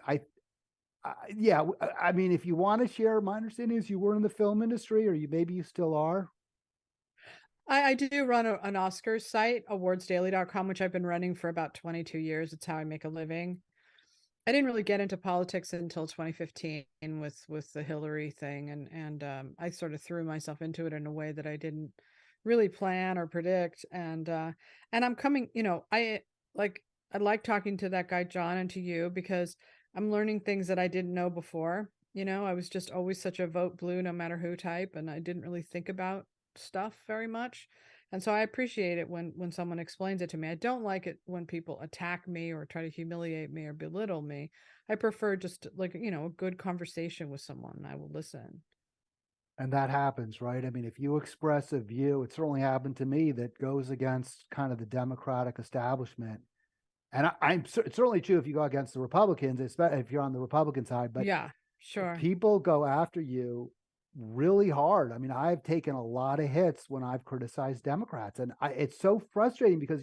Speaker 1: yeah, I mean, if you want to share, my understanding is you were in the film industry, or maybe you still are.
Speaker 2: I do run an Oscars site, awardsdaily.com, which I've been running for about 22 years. It's how I make a living. I didn't really get into politics until 2015 with the Hillary thing, and I sort of threw myself into it in a way that I didn't really plan or predict. And I'm coming, I like talking to that guy John and to you, because I'm learning things that I didn't know before. I was just always such a vote blue no matter who type, and I didn't really think about stuff very much. And so I appreciate it when someone explains it to me. I don't like it when people attack me or try to humiliate me or belittle me. I prefer just like, a good conversation with someone. I will listen.
Speaker 1: And that happens, right? I mean, if you express a view, it certainly happened to me that goes against kind of the Democratic establishment. And it's certainly true if you go against the Republicans, especially if you're on the Republican side, but
Speaker 2: Yeah, sure.
Speaker 1: people go after you really hard. I mean, I've taken a lot of hits when I've criticized Democrats, and it's so frustrating because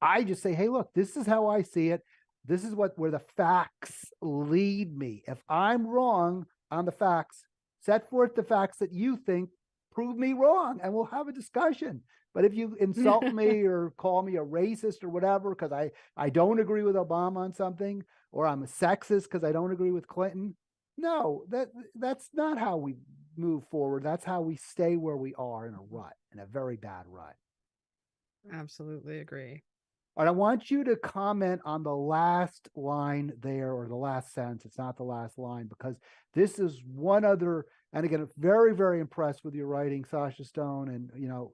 Speaker 1: I just say, hey, look, this is how I see it. This is where the facts lead me. If I'm wrong on the facts, set forth the facts that you think, prove me wrong, and we'll have a discussion. But if you insult me or call me a racist or whatever because I don't agree with Obama on something, or I'm a sexist because I don't agree with Clinton, no, that's not how we move forward. That's how we stay where we are in a rut, in a very bad rut.
Speaker 2: Absolutely agree.
Speaker 1: All right, I want you to comment on the last line there, or the last sentence. It's not the last line, because this is one other, and again, very, very impressed with your writing, Sasha Stone. And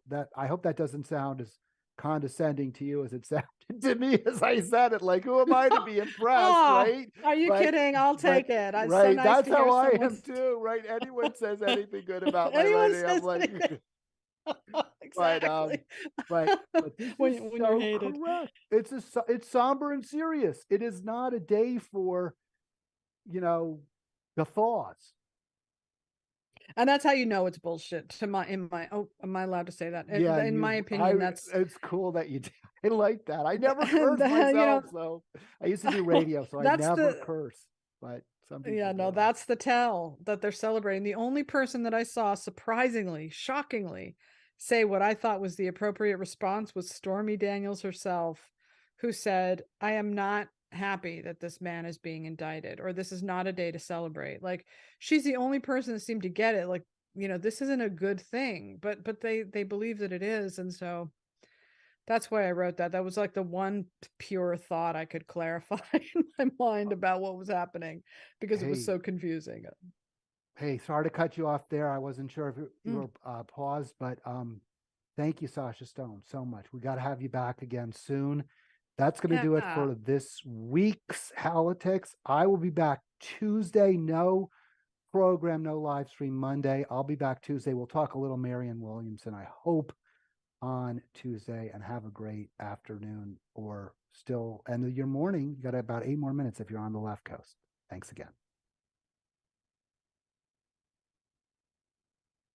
Speaker 1: that I hope that doesn't sound as condescending to you as it sounded to me as I said it. Like, who am I to be impressed, right?
Speaker 2: Are you kidding? I'll take it. It's so
Speaker 1: Right.
Speaker 2: nice
Speaker 1: That's
Speaker 2: to hear
Speaker 1: how I
Speaker 2: someone...
Speaker 1: am too, right? Anyone says anything good about my
Speaker 2: Anyone
Speaker 1: writing, I'm
Speaker 2: says
Speaker 1: like,
Speaker 2: anything.
Speaker 1: Exactly. but this
Speaker 2: when
Speaker 1: is
Speaker 2: you're
Speaker 1: so
Speaker 2: hated.
Speaker 1: correct. It's somber and serious. It is not a day for, guffaws.
Speaker 2: And that's how you know it's bullshit. Am I allowed to say that?
Speaker 1: Yeah,
Speaker 2: In my opinion,
Speaker 1: it's cool that you did. I like that. I never curse myself, so I used to do radio, so I never curse. But some people
Speaker 2: yeah, no,
Speaker 1: do.
Speaker 2: that's the tell that they're celebrating. The only person that I saw, surprisingly, shockingly, say what I thought was the appropriate response was Stormy Daniels herself, who said, I am not happy that this man is being indicted, or this is not a day to celebrate. Like, she's the only person that seemed to get it. Like, this isn't a good thing, but they believe that it is. And so that's why I wrote that. That was like the one pure thought I could clarify in my mind about what was happening, because it was so confusing.
Speaker 1: Hey, sorry to cut you off there. I wasn't sure if you were paused, but thank you, Sasha Stone, so much. We got to have you back again soon. That's going to do it for this week's Halitics. I will be back Tuesday. No program, no live stream Monday. I'll be back Tuesday. We'll talk a little Marianne Williamson, I hope, on Tuesday, and have a great afternoon, or still end of your morning. You got about 8 more minutes if you're on the left coast. Thanks again.